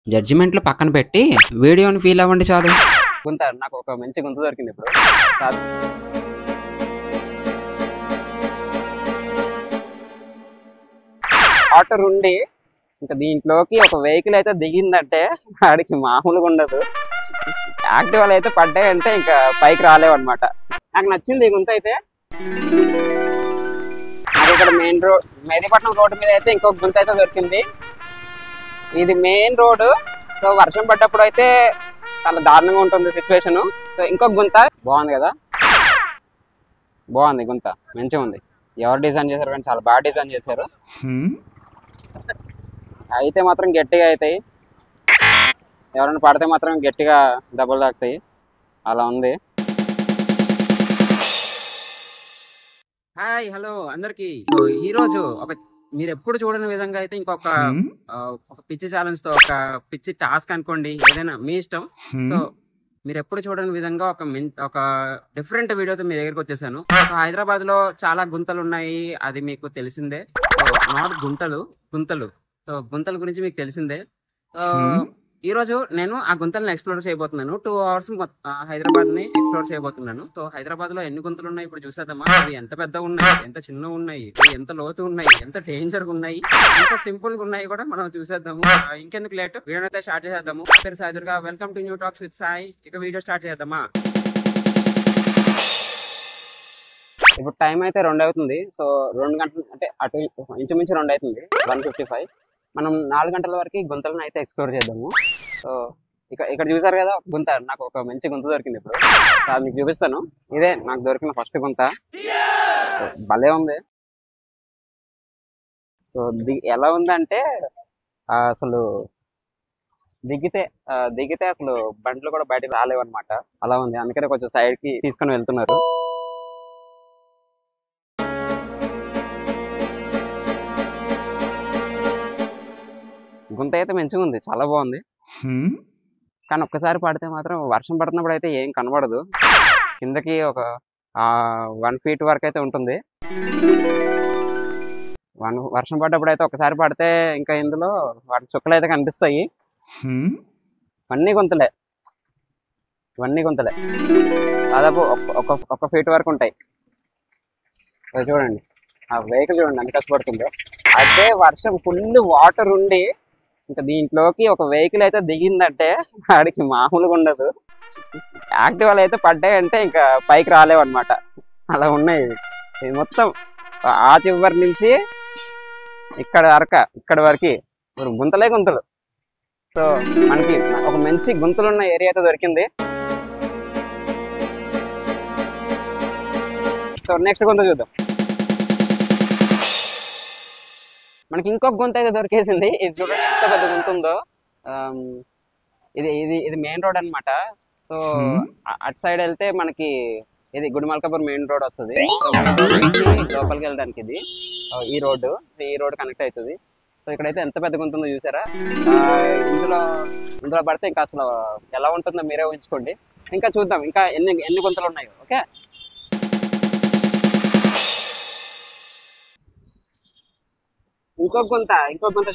జడ్జిమెంట్లు పక్కన పెట్టి వీడియోని ఫీల్ అవ్వండి చాలు. గుంత నాకు ఒక మంచి గుంత దొరికింది ఇప్పుడు. వాటర్ ఉండి ఇంకా దీంట్లోకి ఒక వెహికల్ అయితే దిగిందంటే వాడికి మామూలుగా ఉండదు. యాక్టివాలు అయితే పడ్డాయంటే ఇంకా పైకి రాలేవు అనమాట. నాకు నచ్చింది ఈ గుంత అయితే. నాకు ఇక్కడ మెయిన్ రోడ్ మెహదీపట్నం రోడ్డు మీద అయితే ఇంకొక గుంత అయితే దొరికింది. ఇది మెయిన్ రోడ్. సో వర్షం పడ్డప్పుడు అయితే చాలా దారుణంగా ఉంటుంది సిచ్యువేషన్. సో ఇంకొక గుంత బాగుంది కదా, బాగుంది గుంత, మంచిగా ఉంది. ఎవరు డిజైన్ చేశారు కానీ చాలా బాగా డిజైన్ చేశారు. అయితే మాత్రం గట్టిగా అవుతాయి, ఎవరైనా పడితే మాత్రం గట్టిగా దెబ్బలు తాకుతాయి, అలా ఉంది. హాయ్ హలో అందరికి. ఈరోజు మీరు ఎప్పుడు చూడని విధంగా అయితే ఇంకొక పిచ్చి ఛాలెంజ్ తో, ఒక పిచ్చి టాస్క్ అనుకోండి, ఏదైనా మీ ఇష్టం. సో మీరు ఎప్పుడు చూడని విధంగా ఒక డిఫరెంట్ వీడియోతో మీ దగ్గరికి వచ్చేసాను. హైదరాబాద్ లో చాలా గుంతలు ఉన్నాయి, అది మీకు తెలిసిందే. నాట్ గుంతలు, సో గుంతల గురించి మీకు తెలిసిందే. ఈ రోజు నేను ఆ గుంతలను ఎక్స్ప్లోర్ చేయబోతున్నాను. 2 hours హైదరాబాద్ ని ఎక్స్ప్లోర్ చేయబోతున్నాను. సో హైదరాబాద్ లో ఎన్ని గుంతలు ఉన్నాయి ఇప్పుడు చూసేద్దామా. అవి ఎంత పెద్ద ఉన్నాయి, ఎంత చిన్న ఉన్నాయి, ఎంత లోతు ఉన్నాయి, ఎంత డేంజర్ గా ఉన్నాయి, ఎంత సింపుల్ గా ఉన్నాయి కూడా మనం చూసేద్దాము. ఇంకెందుకు లేట్, వీడియో అయితే స్టార్ట్ చేసేద్దాము. నా పేరు Sai Durga, welcome to new talks with Sai. ఇక వీడియో స్టార్ట్ చేద్దామా. ఇప్పుడు టైం అయితే 2 అవుతుంది. సో 2 గంటలు అంటే అటు ఇంచుమించు 2 అవుతుంది, 1:55. మనం 4 గంటల వరకు గుంతలను అయితే ఎక్స్ప్లోర్ చేద్దాము. సో ఇక్కడ చూసారు కదా గుంత, నాకు ఒక మంచి గుంత దొరికింది ఇప్పుడు. అది మీకు చూపిస్తాను. ఇదే నాకు దొరికిన ఫస్ట్ గుంత. భలే ఉంది. సో ఎలా ఉందంటే అసలు దిగితే అసలు బండ్లు కూడా బయటకు రాలేవు అనమాట, అలా ఉంది. అందుకనే కొంచెం సైడ్ కి తీసుకొని వెళ్తున్నారు. గుంత అయితే మంచిగా ఉంది, చాలా బాగుంది. కానీ ఒక్కసారి పడితే మాత్రం వర్షం పడుతున్నప్పుడు అయితే ఏం కనబడదు. కిందకి ఒక 1 feet వరకు అయితే ఉంటుంది. వర్షం పడ్డప్పుడు అయితే ఒకసారి పడితే ఇంకా ఇందులో వాటి చుక్కలు అయితే కనిపిస్తాయి. ఇవన్నీ గుంతలే, దాదాపు ఒక ఫీట్ వరకు ఉంటాయి. చూడండి ఆ వెహికల్ చూడండి ఎంత కష్టపడుతుందో. అయితే వర్షం ఫుల్ వాటర్ ఉండి ఇంకా దీంట్లోకి ఒక వెహికల్ అయితే దిగిందంటే వాడికి మామూలుగా ఉండదు. యాక్టివాలు అయితే పడ్డాయంటే ఇంకా పైకి రాలేవు అనమాట, అలా ఉన్నాయి. ఇది మొత్తం ఆ చివరి నుంచి ఇక్కడ వరకు గుంతలు. సో మనకి ఒక మంచి గుంతలున్న ఏరియా అయితే దొరికింది. సో నెక్స్ట్ గుంత చూద్దాం. మనకి ఇంకొక గుంత అయితే దొరికేసింది. ఇది చూడండి ఎంత పెద్ద గుంత ఉందో. ఇది మెయిన్ రోడ్ అనమాట. సో అటు సైడ్ వెళ్తే మనకి ఇది గుడిమల్కాపూర్ మెయిన్ రోడ్ వస్తుంది. లోపలికి వెళ్ళడానికి ఇది ఈ రోడ్ కనెక్ట్ అవుతుంది. సో ఇక్కడైతే ఎంత పెద్ద గుంత ఉందో చూసారా. ఇందులో పడితే ఇంకా అసలు ఎలా ఉంటుందో మీరే ఊహించుకోండి. ఇంకా చూద్దాం ఇంకా ఎన్ని గుంతలు ఉన్నాయో. ఓకే, ఇంకొక గుంత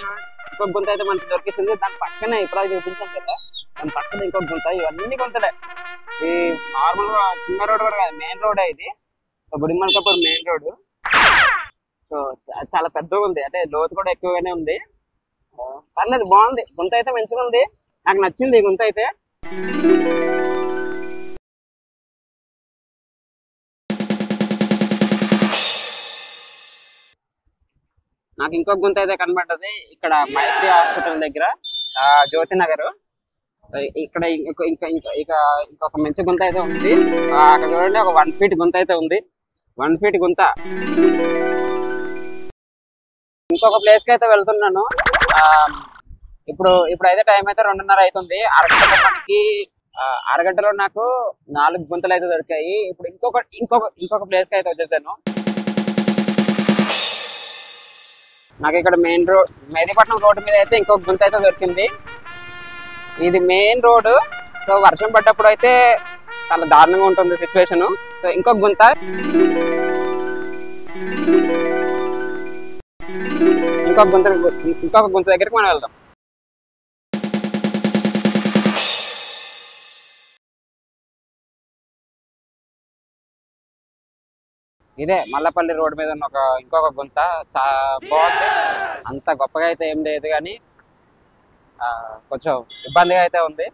చూడండి. ఇంకొక గుంత అయితే మనకి దొరికింది. దాని పక్కనే ఇప్పుడు చూపించాం కదా, దాని పక్కన ఇంకొక గుంత. ఇవన్నీ గుంతలే. ఈ నార్మల్ గా చిన్న రోడ్ కూడా కాదు, మెయిన్ రోడ్ ఇది. Gudimalkapur main road. సో చాలా పెద్దగా ఉంది, అంటే లోతు కూడా ఎక్కువగానే ఉంది. పర్లేదు, బాగుంది. గుంత అయితే మంచిగా ఉంది, నాకు నచ్చింది ఈ గుంత అయితే. నాకు ఇంకొక గుంత అయితే కనబడ్డది ఇక్కడ మైత్రి హాస్పిటల్ దగ్గర, జ్యోతి నగర్. ఇక్కడ ఇంకొక మంచి గుంత అయితే ఉంది. అక్కడ చూడండి ఒక 1 feet గుంత అయితే ఉంది. 1 feet గుంత. ఇంకొక ప్లేస్ కి అయితే వెళ్తున్నాను. ఇప్పుడు అయితే టైం అయితే 2:30 అవుతుంది. అరగంటలో నాకు 4 గుంతలు అయితే దొరికాయి. ఇప్పుడు ఇంకొక ప్లేస్ కి అయితే వచ్చేసాను. నాకు ఇక్కడ మెహదీపట్నం రోడ్డు మీద అయితే ఇంకొక గుంత అయితే దొరికింది. ఇది మెయిన్ రోడ్. సో వర్షం పడ్డప్పుడు అయితే చాలా దారుణంగా ఉంటుంది సిచ్యువేషన్. సో ఇంకొక గుంత ఇంకొక గుంత దగ్గరికి మనం వెళ్దాం. ఇదే మల్లపల్లి రోడ్ మీద ఉన్న ఇంకొక గుంత బాగుంది. అంత గొప్పగా అయితే ఏం లేదు కానీ కొంచెం ఇబ్బందిగా అయితే ఉంది.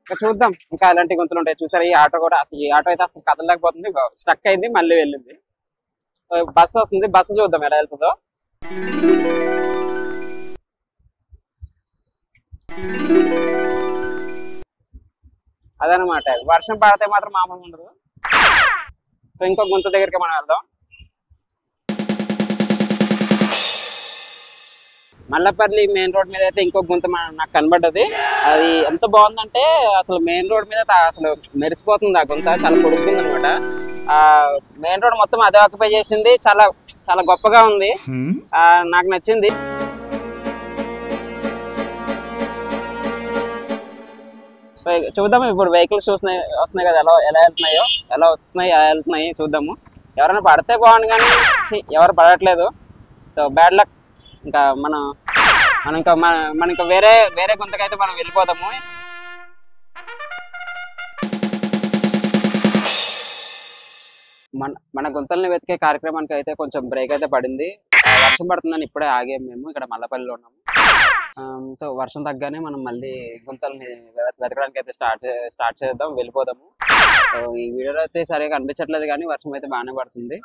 ఇంకా చూద్దాం ఇంకా ఎలాంటి గుంతలు ఉంటాయి. చూసారు ఈ ఆటో కూడా, ఈ ఆటో అయితే అసలు కదలలేకపోతుంది, స్టక్ అయింది, మళ్ళీ వెళ్ళింది. బస్సు వస్తుంది, బస్సు చూద్దాం ఎలా వెళ్తుందో. అదనమాట, వర్షం పడితే మాత్రం మామూలుగా ఉండదు. సో ఇంకో గుంత దగ్గరికి మనం వెళ్దాం. మల్లపల్లి మెయిన్ రోడ్ మీద అయితే ఇంకో గుంత నాకు కనబడ్డది. అది ఎంత బాగుందంటే అసలు మెయిన్ రోడ్ మీద అసలు మెరిసిపోతుంది. ఆ గుంత చాలా పొడుగుంది అనమాట. ఆ మెయిన్ రోడ్ మొత్తం అదే ఆక్యుపై చేసింది. చాలా చాలా గొప్పగా ఉంది, నాకు నచ్చింది. చూద్దాం ఇప్పుడు వెహికల్స్ వస్తున్నాయి కదా, ఎలా వెళ్తున్నాయో, ఎలా వస్తున్నాయి, ఎలా వెళ్తున్నాయి చూద్దాము. ఎవరైనా పడితే బాగుంది కానీ ఎవరు పడట్లేదు. So bad luck. ఇంకా మనం ఇంకా వేరే గుంతకైతే మనం వెళ్ళిపోదాము. మన గుంతల్ని వెతికే కార్యక్రమానికి అయితే కొంచెం బ్రేక్ అయితే పడింది. వర్షం పడుతుందని ఇప్పుడే ఆగాము మేము, ఇక్కడ మల్లపల్లిలో ఉన్నాము. సో వర్షం తగ్గానే మనం మళ్ళీ గుంతల్ని వెతకడానికి అయితే స్టార్ట్ చేద్దాం, వెళ్ళిపోదాము. సో ఈ వీడియోలో అయితే సరిగా కనిపించట్లేదు కానీ వర్షం అయితే బాగానే పడుతుంది.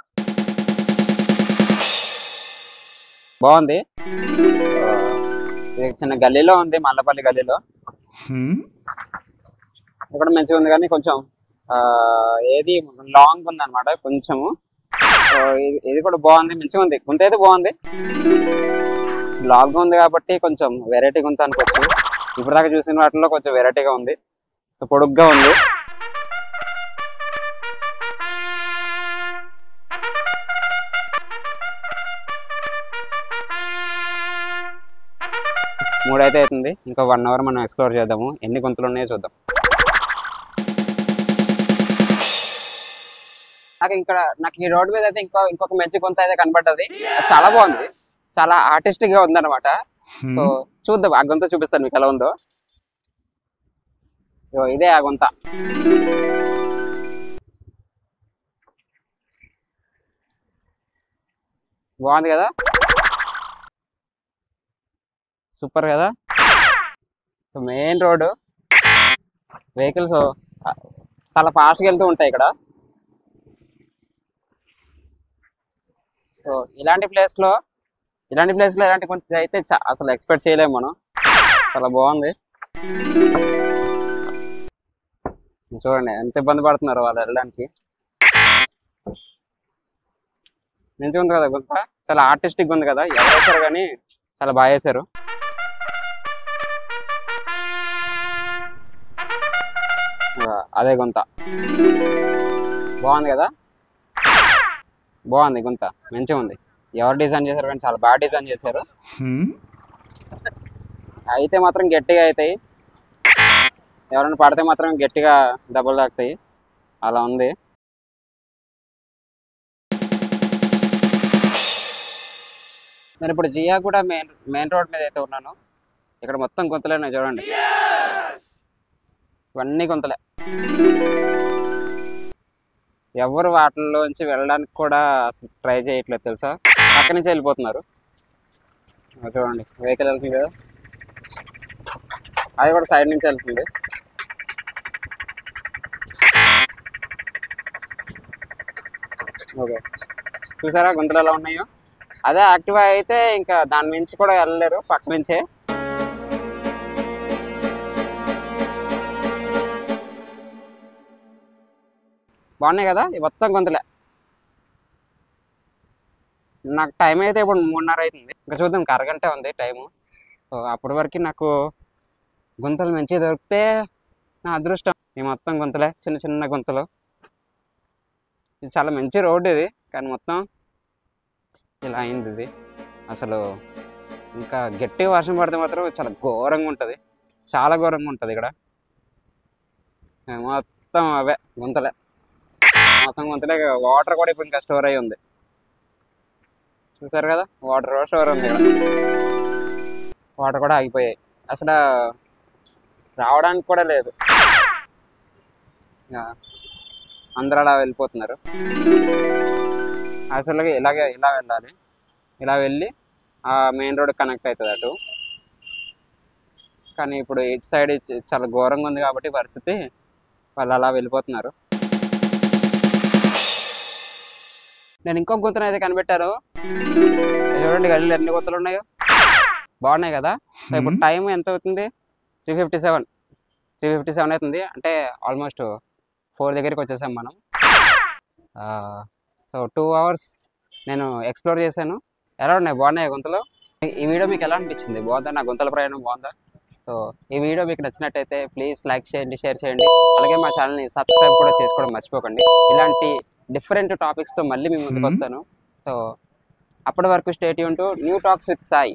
బాగుంది. చిన్న గల్లీలో ఉంది, మల్లపల్లి గల్లీలో. ఇక్కడ మంచిగా ఉంది కానీ కొంచెం ఏది లాంగ్ ఉంది అనమాట కొంచెము. ఇది కూడా బాగుంది, మంచిగా ఉంది. గుంత అయితే బాగుంది, లాంగ్ ఉంది కాబట్టి కొంచెం వెరైటీ గుంత అనుకోవచ్చు. ఇప్పుడు దాకా చూసిన వాటిలో కొంచెం వెరైటీగా ఉంది, పొడుగ్గా ఉంది. మూడైతే అవుతుంది, ఇంకా 1 అవర్ మనం ఎక్స్ప్లోర్ చేద్దాము. ఎన్ని గుంతలు ఉన్నాయో చూద్దాం. నాకు ఈ రోడ్ మీద అయితే ఇంకొక మంచి గుంత అయితే కనబడ్డది. అది చాలా బాగుంది, చాలా ఆర్టిస్టిక్ గా ఉందన్నమాట. సో చూద్దాం, ఆ గుంత చూపిస్తాను మీకు ఎలా ఉందో. ఇదే ఆ గుంత. బాగుంది కదా, సూపర్ కదా. మెయిన్ రోడ్, వెహికల్స్ చాలా ఫాస్ట్గా వెళ్తూ ఉంటాయి ఇక్కడ. సో ఇలాంటి ప్లేస్ లో ఇలాంటి కొంచెం అయితే అసలు ఎక్స్పెక్ట్ చేయలేము మనం. చాలా బాగుంది. చూడండి ఎంత ఇబ్బంది పడుతున్నారు వాళ్ళు వెళ్ళడానికి. మంచిగా ఉంది కదా గుంత, చాలా ఆర్టిస్టిక్ ఉంది కదా. ఎవరు వేశారు కానీ చాలా బాగా వేశారు. అదే గుంత బాగుంది కదా, బాగుంది గుంత, మంచిగా ఉంది. ఎవరు డిజైన్ చేశారు కానీ చాలా బాగా డిజైన్ చేశారు. అయితే మాత్రం గట్టిగా అవుతాయి, ఎవరైనా పడితే మాత్రం గట్టిగా దెబ్బలు తాకుతాయి, అలా ఉంది. నేను ఇప్పుడు జియా కూడా మెయిన్ రోడ్ మీద అయితే ఉన్నాను. ఇక్కడ మొత్తం గుంతలే ఉన్నాయి చూడండి, ఇవన్నీ గుంతలే. ఎవరు వాటిల్లోంచి వెళ్ళడానికి కూడా అసలు ట్రై చేయట్లేదు తెలుసా, పక్క నుంచి వెళ్ళిపోతున్నారు. చూడండి వెహికల్ వెళ్తుంది కదా, అది కూడా సైడ్ నుంచి వెళ్తుంది. ఓకే చూసారా గుంతలు ఎలా ఉన్నాయో. అదే యాక్టివా అయితే ఇంకా దాని నుంచి కూడా వెళ్ళలేరు, పక్క నుంచే. బాగున్నాయి కదా, మొత్తం గుంతలే. నాకు టైం అయితే ఇప్పుడు 3:30 అవుతుంది. ఇంకా చూద్దాం, ఇంకా అరగంట ఉంది టైము. సో అప్పటి వరకు నాకు గుంతలు మంచిగా దొరికితే నా అదృష్టం. ఈ మొత్తం గుంతలే, చిన్న చిన్న గుంతలు. ఇది చాలా మంచి రోడ్డు ఇది, కానీ మొత్తం ఇలా అయింది ఇది. అసలు ఇంకా గట్టిగా వర్షం పడితే మాత్రం చాలా ఘోరంగా ఉంటుంది, చాలా ఘోరంగా ఉంటుంది ఇక్కడ. మొత్తం అవే గుంతలే, మొత్తం గుంతలే. వాటర్ కూడా ఇప్పుడు ఇంకా స్టోర్ అయ్యి ఉంది, చూసారు కదా. వాటర్ కూడా స్టోర్ ఉంది ఇక్కడ, వాటర్ కూడా ఆగిపోయాయి. అసలు రావడానికి కూడా లేదు. ఇక అందరూ అలా వెళ్ళిపోతున్నారు. యాక్చువల్గా ఇలా వెళ్ళాలి, ఇలా వెళ్ళి ఆ మెయిన్ రోడ్ కనెక్ట్ అవుతుంది అటు. కానీ ఇప్పుడు ఇటు సైడ్ చాలా ఘోరంగా ఉంది కాబట్టి పరిస్థితి, వాళ్ళు అలా వెళ్ళిపోతున్నారు. నేను ఇంకొక గుంతను అయితే కనిపెట్టాను. చూడండి గల్లీలు ఎన్ని గుంతలు ఉన్నాయో, బాగున్నాయి కదా. సో ఇప్పుడు టైం ఎంత అవుతుంది? 3:57 అవుతుంది. అంటే ఆల్మోస్ట్ 4 దగ్గరికి వచ్చేసాం మనం. సో 2 hours నేను ఎక్స్ప్లోర్ చేశాను. ఎలా ఉన్నాయి? బాగున్నాయి గుంతలు. ఈ వీడియో మీకు ఎలా అనిపించింది? బాగుందా? నా గుంతల ప్రయాణం బాగుందా? సో ఈ వీడియో మీకు నచ్చినట్టయితే ప్లీజ్ లైక్ చేయండి, షేర్ చేయండి. అలాగే మా ఛానల్ని సబ్స్క్రైబ్ కూడా చేసుకోవడం మర్చిపోకండి. ఇలాంటి డిఫరెంట్ టాపిక్స్తో మళ్ళీ మీ ముందుకు వస్తాను. సో అప్పటి వరకు stay tune to new talks with Sai.